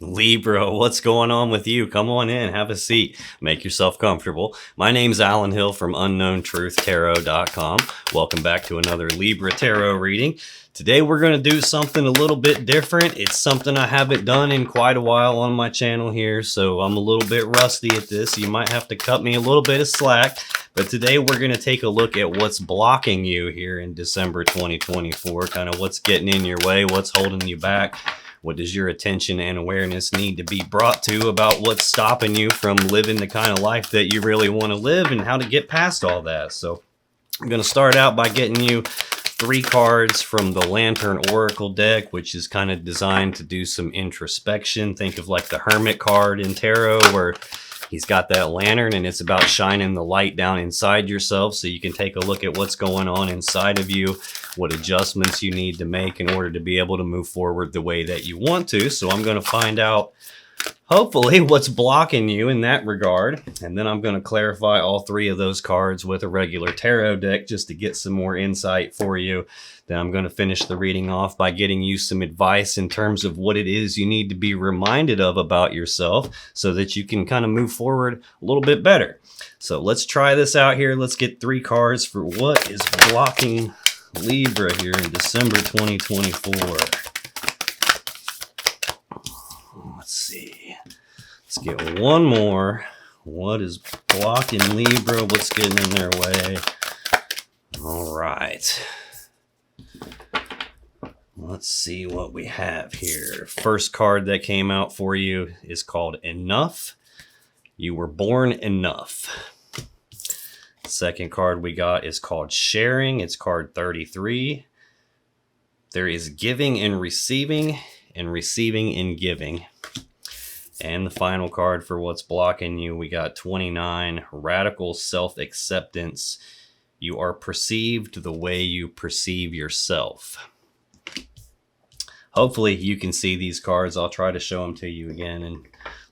Libra, what's going on with you? Come on in, have a seat, make yourself comfortable. My name's Alan Hill from UnknownTruthTarot.com. Welcome back to another Libra Tarot reading. Today we're going to do something a little bit different. It's something I haven't done in quite a while on my channel here, so I'm a little bit rusty at this. You might have to cut me a little bit of slack. But today we're going to take a look at what's blocking you here in December 2024, kind of what's getting in your way, what's holding you back. What does your attention and awareness need to be brought to about what's stopping you from living the kind of life that you really want to live and how to get past all that? So I'm going to start out by getting you 3 cards from the Lantern Oracle deck, which is kind of designed to do some introspection. Think of like the Hermit card in tarot, where he's got that lantern and it's about shining the light down inside yourself so you can take a look at what's going on inside of you, what adjustments you need to make in order to be able to move forward the way that you want to. So I'm going to find out, hopefully, what's blocking you in that regard. And then I'm going to clarify all 3 of those cards with a regular tarot deck just to get some more insight for you. Then I'm going to finish the reading off by getting you some advice in terms of what it is you need to be reminded of about yourself so that you can kind of move forward a little bit better. So let's try this out here. Let's get 3 cards for what is blocking Libra here in December 2024. Let's see. Let's get one more. What is blocking Libra? What's getting in their way? All right. Let's see what we have here. First card that came out for you is called Enough. You were born enough. Second card we got is called Sharing. It's card 33. There is giving and receiving and giving. And the final card for what's blocking you, we got 29, Radical Self-Acceptance. You are perceived the way you perceive yourself. Hopefully you can see these cards. I'll try to show them to you again in a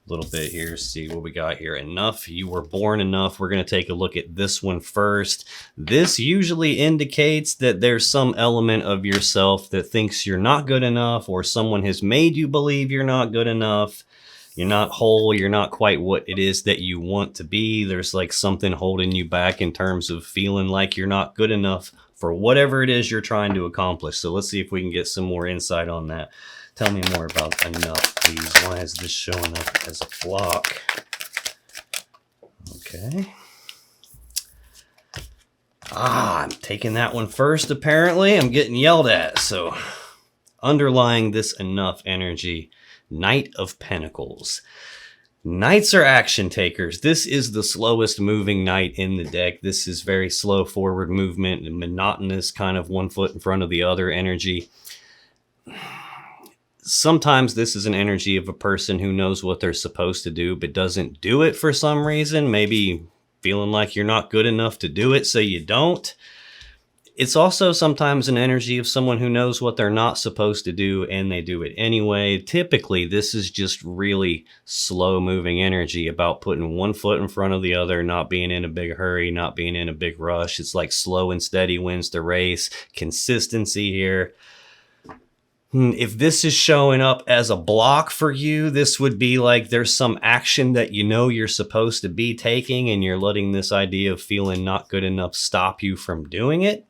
little bit here. See what we got here. Enough. You were born enough. We're going to take a look at this one first. This usually indicates that there's some element of yourself that thinks you're not good enough, or someone has made you believe you're not good enough. You're not whole. You're not quite what it is that you want to be. There's like something holding you back in terms of feeling like you're not good enough for whatever it is you're trying to accomplish. So let's see if we can get some more insight on that. Tell me more about Enough, please. Why is this showing up as a block? Okay. I'm taking that one first, apparently. I'm getting yelled at. So underlying this Enough energy, Knight of Pentacles. Knights are action takers. This is the slowest moving knight in the deck. This is very slow forward movement and monotonous, kind of one foot in front of the other energy. Sometimes this is an energy of a person who knows what they're supposed to do but doesn't do it for some reason. Maybe feeling like you're not good enough to do it, so you don't. It's also sometimes an energy of someone who knows what they're not supposed to do and they do it anyway. Typically, this is just really slow moving energy about putting one foot in front of the other, not being in a big hurry, not being in a big rush. It's like slow and steady wins the race. Consistency here. If this is showing up as a block for you, this would be like there's some action that you know you're supposed to be taking and you're letting this idea of feeling not good enough stop you from doing it.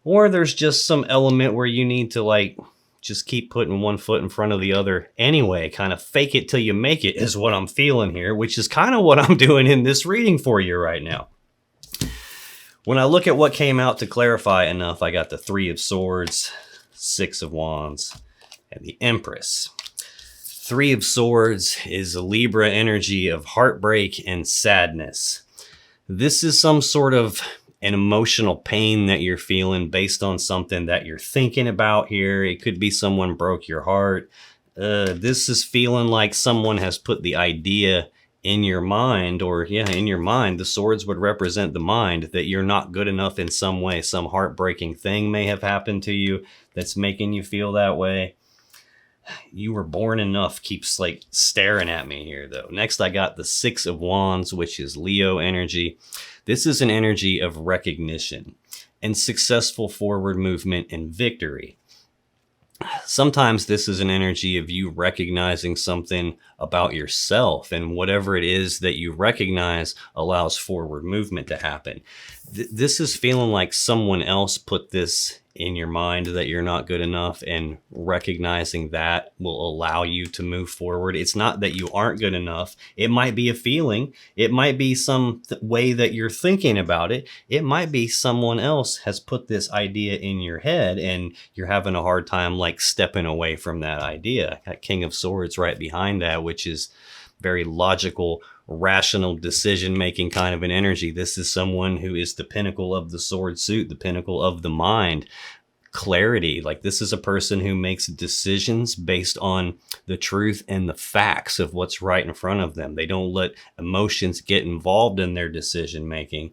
Or there's just some element where you need to like just keep putting one foot in front of the other anyway, kind of fake it till you make it is what I'm feeling here, which is kind of what I'm doing in this reading for you right now. When I look at what came out to clarify Enough, I got the 3 of Swords, 6 of Wands, and the Empress. 3 of Swords is a Libra energy of heartbreak and sadness. This is some sort of an emotional pain that you're feeling based on something that you're thinking about here. It could be someone broke your heart. This is feeling like someone has put the idea in your mind, or in your mind. The swords would represent the mind, that you're not good enough in some way. Some heartbreaking thing may have happened to you that's making you feel that way. You were born enough keeps like staring at me here though. Next I got the 6 of Wands, which is Leo energy. This is an energy of recognition and successful forward movement and victory. Sometimes this is an energy of you recognizing something about yourself, and whatever it is that you recognize allows forward movement to happen. This is feeling like someone else put this in your mind that you're not good enough, and recognizing that will allow you to move forward. It's not that you aren't good enough. It might be a feeling. It might be some way that you're thinking about it. It might be someone else has put this idea in your head and you're having a hard time like stepping away from that idea. Got King of Swords right behind that, which is very logical, rational decision making kind of an energy. This is someone who is the pinnacle of the sword suit, the pinnacle of the mind. Clarity. Like, this is a person who makes decisions based on the truth and the facts of what's right in front of them. They don't let emotions get involved in their decision making.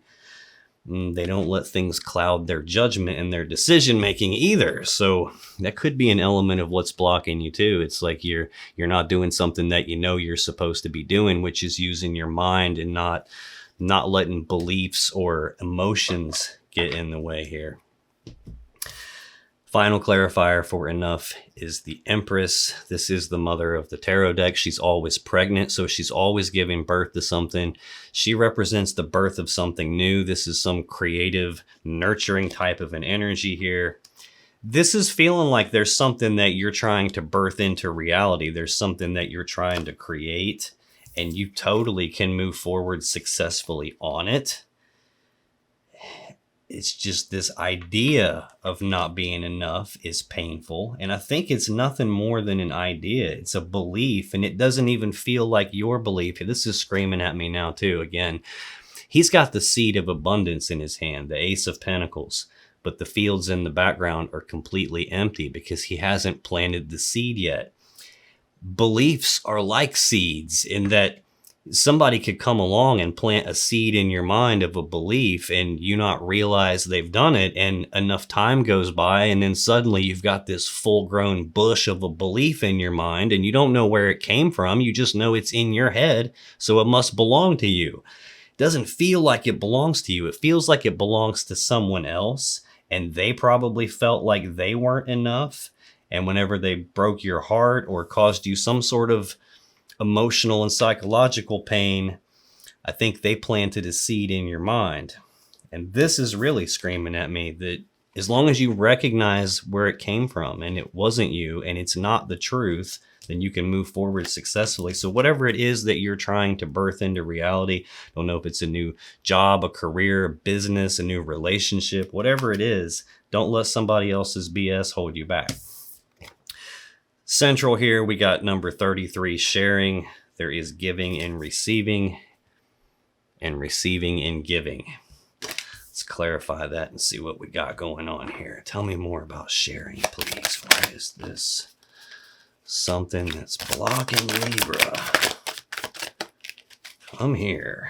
They don't let things cloud their judgment and their decision making either. So that could be an element of what's blocking you too. It's like you're not doing something that you know you're supposed to be doing, which is using your mind and not letting beliefs or emotions get in the way here. Final clarifier for enough is the Empress. This is the mother of the tarot deck. She's always pregnant, so she's always giving birth to something. She represents the birth of something new. This is some creative, nurturing type of an energy here. This is feeling like there's something that you're trying to birth into reality. There's something that you're trying to create, and you totally can move forward successfully on it. It's just this idea of not being enough is painful. And I think it's nothing more than an idea. It's a belief, and it doesn't even feel like your belief. This is screaming at me now too. Again, he's got the seed of abundance in his hand, the Ace of Pentacles, but the fields in the background are completely empty because he hasn't planted the seed yet. Beliefs are like seeds in that somebody could come along and plant a seed in your mind of a belief and you not realize they've done it, and enough time goes by and then suddenly you've got this full-grown bush of a belief in your mind and you don't know where it came from. You just know it's in your head, so it must belong to you. It doesn't feel like it belongs to you. It feels like it belongs to someone else, and they probably felt like they weren't enough, and whenever they broke your heart or caused you some sort of emotional and psychological pain, I think they planted a seed in your mind. And this is really screaming at me that as long as you recognize where it came from and it wasn't you and it's not the truth, then you can move forward successfully. So whatever it is that you're trying to birth into reality, don't know if it's a new job, a career, a business, a new relationship, whatever it is, don't let somebody else's BS hold you back. Central here, we got number 33, sharing. There is giving and receiving and giving. Let's clarify that and see what we got going on here. Tell me more about sharing, please. Why is this something that's blocking Libra? Come here.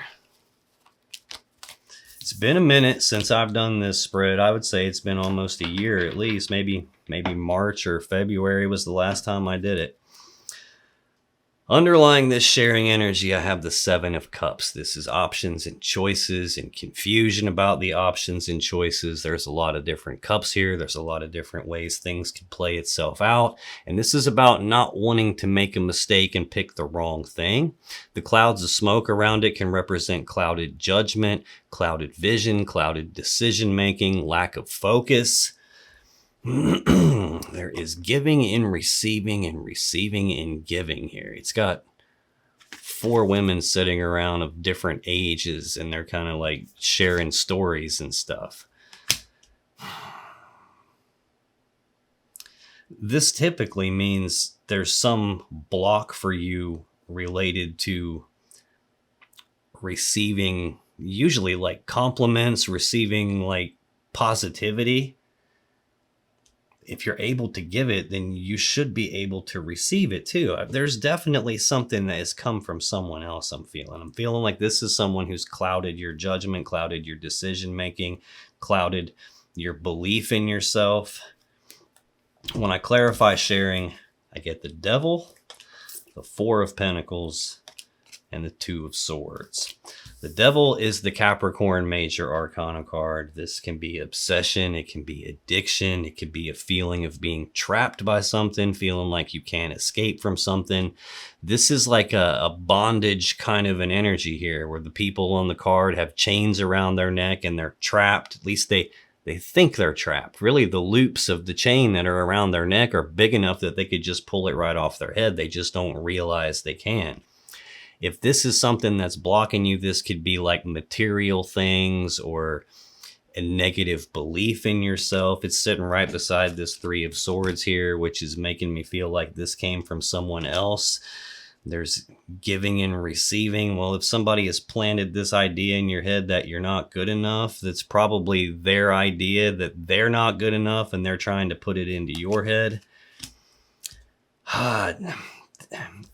It's been a minute since I've done this spread. I would say it's been almost a year at least. Maybe March or February was the last time I did it. Underlying this sharing energy, I have the Seven of Cups. This is options and choices and confusion about the options and choices. There's a lot of different cups here. There's a lot of different ways things can play itself out. And this is about not wanting to make a mistake and pick the wrong thing. The clouds of smoke around it can represent clouded judgment, clouded vision, clouded decision-making, lack of focus. There is giving and receiving and giving here. It's got 4 women sitting around of different ages, and they're kind of like sharing stories and stuff. This typically means there's some block for you related to receiving, usually like compliments, receiving like positivity. If you're able to give it, then you should be able to receive it too. There's definitely something that has come from someone else. I'm feeling like this is someone who's clouded your judgment, clouded your decision making, clouded your belief in yourself. When I clarify sharing, I get the Devil, the 4 of Pentacles, and the 2 of Swords. The Devil is the Capricorn major arcana card. This can be obsession, it can be addiction, it could be a feeling of being trapped by something, feeling like you can't escape from something. This is like a bondage kind of an energy here, where the people on the card have chains around their neck and they're trapped. At least they think they're trapped. Really, the loops of the chain that are around their neck are big enough that they could just pull it right off their head. They just don't realize they can. If this is something that's blocking you, this could be like material things or a negative belief in yourself. It's sitting right beside this Three of Swords here, which is making me feel like this came from someone else. There's giving and receiving. Well, if somebody has planted this idea in your head that you're not good enough, that's probably their idea that they're not good enough and they're trying to put it into your head.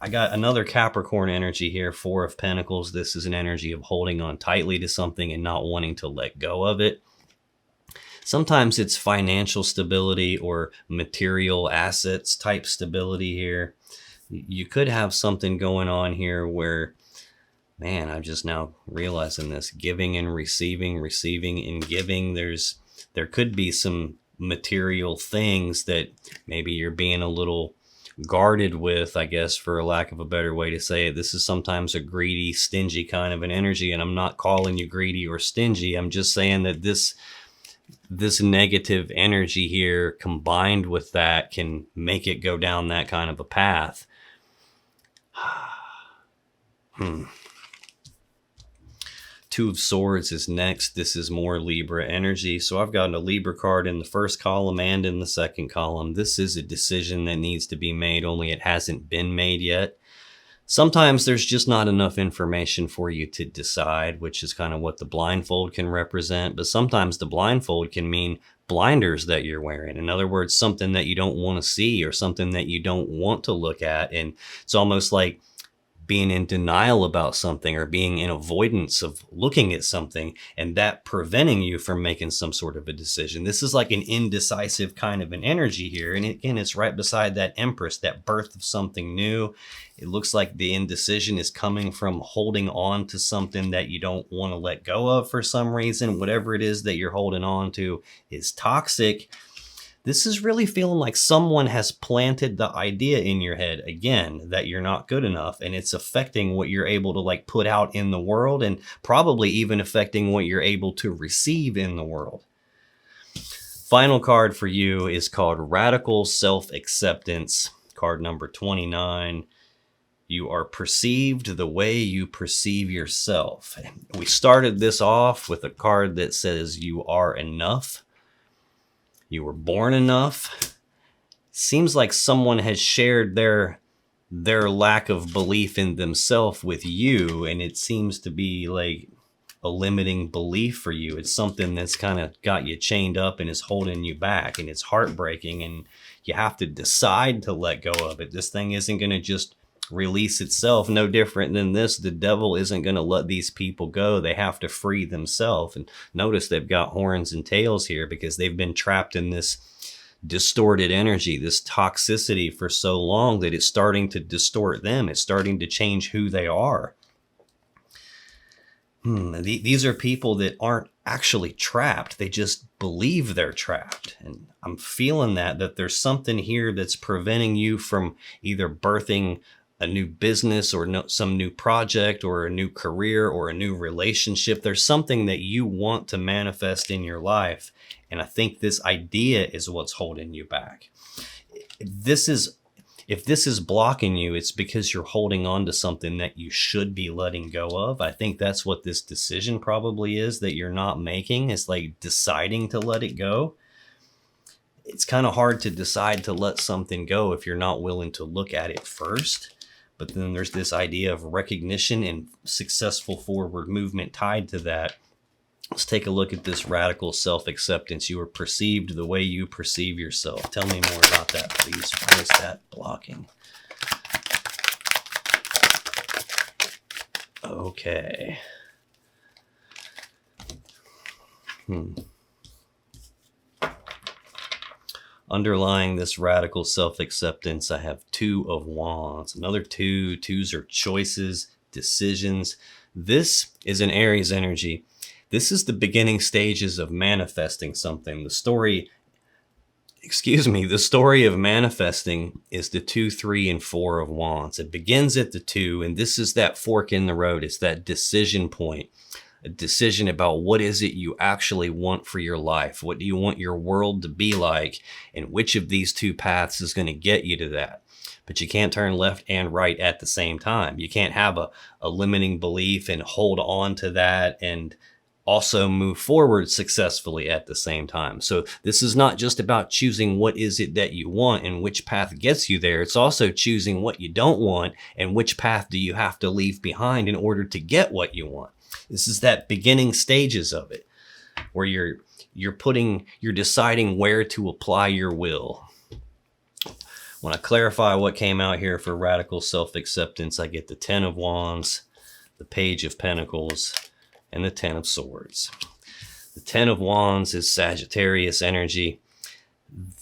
I got another Capricorn energy here, Four of Pentacles. This is an energy of holding on tightly to something and not wanting to let go of it. Sometimes it's financial stability or material assets type stability here. You could have something going on here where, man, I'm just now realizing this, giving and receiving, receiving and giving. There could be some material things that maybe you're being a little guarded with, I guess, for a lack of a better way to say it. This is sometimes a greedy, stingy kind of an energy, and I'm not calling you greedy or stingy. I'm just saying that this negative energy here combined with that can make it go down that kind of a path. Two of Swords is next. This is more Libra energy. So I've got a Libra card in the first column and in the second column. This is a decision that needs to be made, only it hasn't been made yet. Sometimes there's just not enough information for you to decide, which is kind of what the blindfold can represent. But sometimes the blindfold can mean blinders that you're wearing. In other words, something that you don't want to see or something that you don't want to look at. And it's almost like being in denial about something or being in avoidance of looking at something, and that preventing you from making some sort of a decision. This is like an indecisive kind of an energy here. And again, it's right beside that Empress, that birth of something new. It looks like the indecision is coming from holding on to something that you don't want to let go of for some reason. Whatever it is that you're holding on to is toxic. This is really feeling like someone has planted the idea in your head again that you're not good enough, and it's affecting what you're able to like put out in the world, and probably even affecting what you're able to receive in the world. Final card for you is called Radical Self-Acceptance, card number 29. You are perceived the way you perceive yourself. We started this off with a card that says you are enough. You were born enough. Seems like someone has shared their lack of belief in themselves with you, and it seems to be like a limiting belief for you. It's something that's kind of got you chained up and is holding you back, and it's heartbreaking, and you have to decide to let go of it. This thing isn't going to just release itself. No different than this. The devil isn't going to let these people go. They have to free themselves. And notice they've got horns and tails here because they've been trapped in this distorted energy, this toxicity for so long that it's starting to distort them. It's starting to change who they are. These are people that aren't actually trapped. They just believe they're trapped. And I'm feeling that there's something here that's preventing you from either birthing a new business or some new project or a new career or a new relationship. There's something that you want to manifest in your life. And I think this idea is what's holding you back. If this is blocking you, it's because you're holding on to something that you should be letting go of. I think that's what this decision probably is that you're not making. It's like deciding to let it go. It's kind of hard to decide to let something go if you're not willing to look at it first. But then there's this idea of recognition and successful forward movement tied to that. Let's take a look at this radical self-acceptance. You are perceived the way you perceive yourself. Tell me more about that, please. Why is that blocking? Okay. Underlying this radical self-acceptance, I have Two of Wands. Another two. Twos are choices, decisions. This is an Aries energy. This is the beginning stages of manifesting something. The story of manifesting is the 2, 3, and 4 of wands. It begins at the 2, and this is that fork in the road. It's that decision point, a decision about what is it you actually want for your life. What do you want your world to be like? And which of these two paths is going to get you to that? But you can't turn left and right at the same time. You can't have a limiting belief and hold on to that and also move forward successfully at the same time. So this is not just about choosing what is it that you want and which path gets you there. It's also choosing what you don't want and which path do you have to leave behind in order to get what you want. This is that beginning stages of it where you're deciding where to apply your will. When I clarify what came out here for radical self-acceptance, I get the 10 of wands, the page of pentacles, and the 10 of swords. The 10 of wands is Sagittarius energy.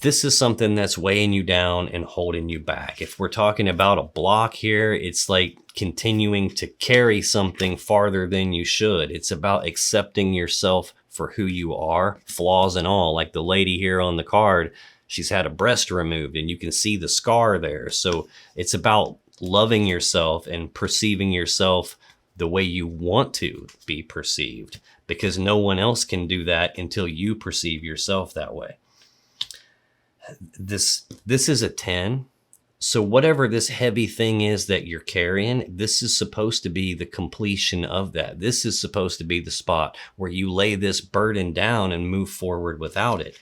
This is something that's weighing you down and holding you back. If we're talking about a block here, it's like continuing to carry something farther than you should. It's about accepting yourself for who you are, flaws and all. Like the lady here on the card, she's had a breast removed and you can see the scar there. So it's about loving yourself and perceiving yourself the way you want to be perceived, because no one else can do that until you perceive yourself that way. This is a 10. So whatever this heavy thing is that you're carrying, this is supposed to be the completion of that. This is supposed to be the spot where you lay this burden down and move forward without it.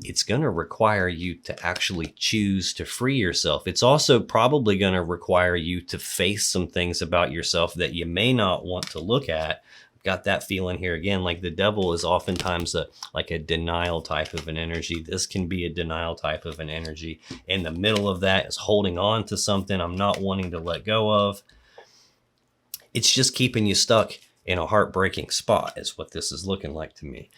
It's going to require you to actually choose to free yourself. It's also probably going to require you to face some things about yourself that you may not want to look at. Got that feeling here again, like the devil is oftentimes like a denial type of an energy. This can be a denial type of an energy. In the middle of that is holding on to something I'm not wanting to let go of. It's just keeping you stuck in a heartbreaking spot is what this is looking like to me.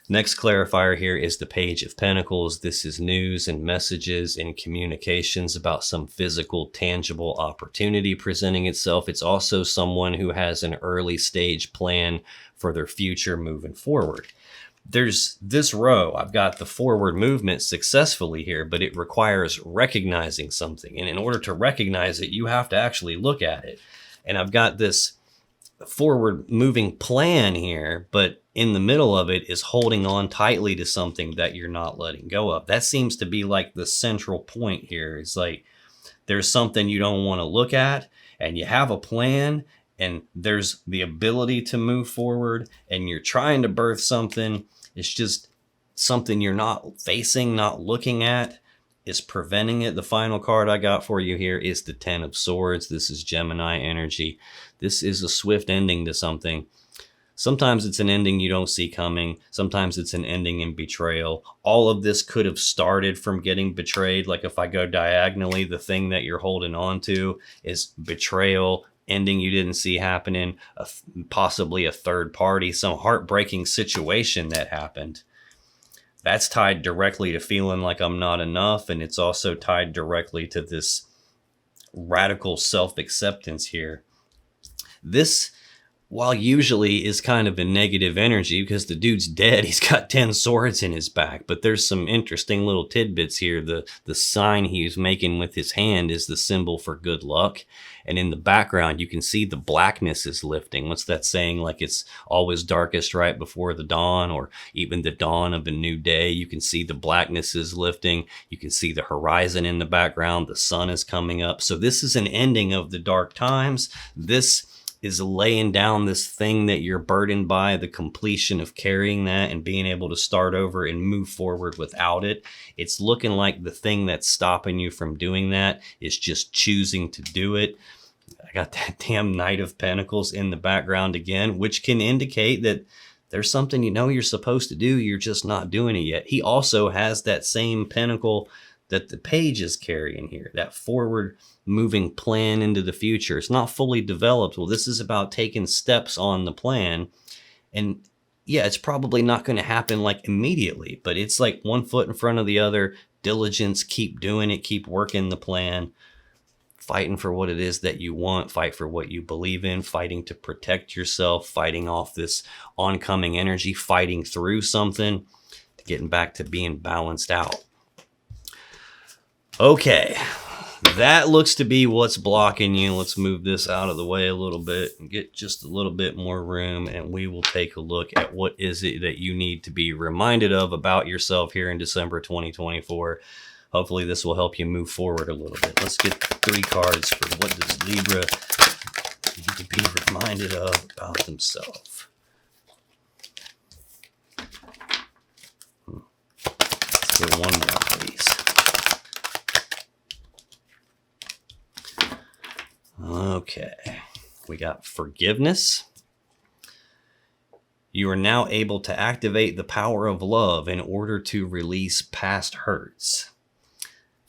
Next clarifier here is the page of pentacles. This is news and messages and communications about some physical, tangible opportunity presenting itself. It's also someone who has an early stage plan for their future moving forward. There's this row. I've got the forward movement successfully here, but it requires recognizing something. And in order to recognize it, you have to actually look at it. And I've got this forward moving plan here, but in the middle of it is holding on tightly to something that you're not letting go of. That seems to be like the central point here. It's like there's something you don't want to look at and you have a plan and there's the ability to move forward and you're trying to birth something. It's just something you're not facing, not looking at is preventing it. The final card I got for you here is the 10 of swords. This is Gemini energy. This is a swift ending to something. Sometimes it's an ending you don't see coming. Sometimes it's an ending in betrayal. All of this could have started from getting betrayed. Like if I go diagonally, the thing that you're holding on to is betrayal, ending you didn't see happening, possibly a third party, some heartbreaking situation that happened. That's tied directly to feeling like I'm not enough. And it's also tied directly to this radical self-acceptance here. This, while usually is kind of a negative energy because the dude's dead, he's got 10 swords in his back, but there's some interesting little tidbits here. The sign he's making with his hand is the symbol for good luck. And in the background, you can see the blackness is lifting. What's that saying? Like it's always darkest right before the dawn, or even the dawn of a new day. You can see the blackness is lifting. You can see the horizon in the background. The sun is coming up. So this is an ending of the dark times. This is laying down this thing that you're burdened by, the completion of carrying that and being able to start over and move forward without it. It's looking like the thing that's stopping you from doing that is just choosing to do it. I got that damn Knight of Pentacles in the background again, which can indicate that there's something you know you're supposed to do, you're just not doing it yet. He also has that same pentacle that the page is carrying here, that forward moving plan into the future. It's not fully developed. Well, this is about taking steps on the plan. And yeah, it's probably not going to happen like immediately, but it's like one foot in front of the other, diligence, keep doing it, keep working the plan. fighting for what it is that you want, fight for what you believe in, fighting to protect yourself, fighting off this oncoming energy, fighting through something, getting back to being balanced out. Okay, that looks to be what's blocking you. Let's move this out of the way a little bit and get just a little bit more room, and we will take a look at what is it that you need to be reminded of about yourself here in December 2024. Hopefully this will help you move forward a little bit. Let's get 3 cards for what does Libra need to be reminded of about themselves. Let's get 1 more, please. Okay, we got forgiveness. You are now able to activate the power of love in order to release past hurts.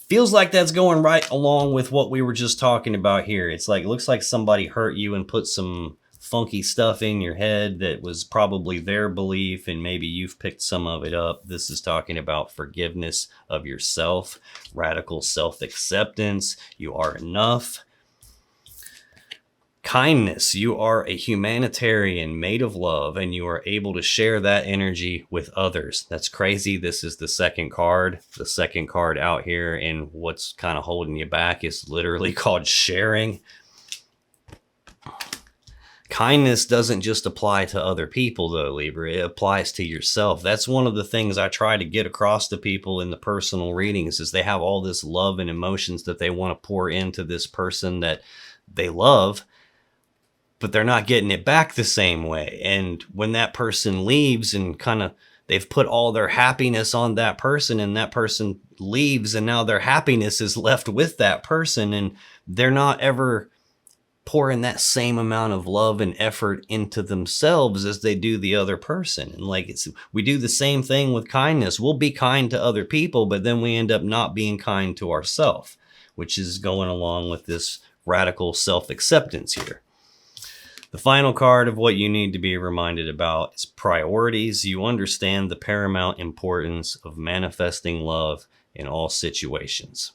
Feels like that's going right along with what we were just talking about here. It's like, it looks like somebody hurt you and put some funky stuff in your head that was probably their belief, and maybe you've picked some of it up. This is talking about forgiveness of yourself, radical self-acceptance. You are enough. Kindness. You are a humanitarian made of love, and you are able to share that energy with others. That's crazy. This is the second card. The second card out here, and what's kind of holding you back is literally called sharing. Kindness doesn't just apply to other people, though, Libra. It applies to yourself. That's one of the things I try to get across to people in the personal readings, is they have all this love and emotions that they want to pour into this person that they love, but they're not getting it back the same way. And when that person leaves and kind of they've put all their happiness on that person, and that person leaves, and now their happiness is left with that person, and they're not ever pouring that same amount of love and effort into themselves as they do the other person. And like, we do the same thing with kindness. We'll be kind to other people, but then we end up not being kind to ourselves, which is going along with this radical self-acceptance here. The final card of what you need to be reminded about is priorities. You understand the paramount importance of manifesting love in all situations.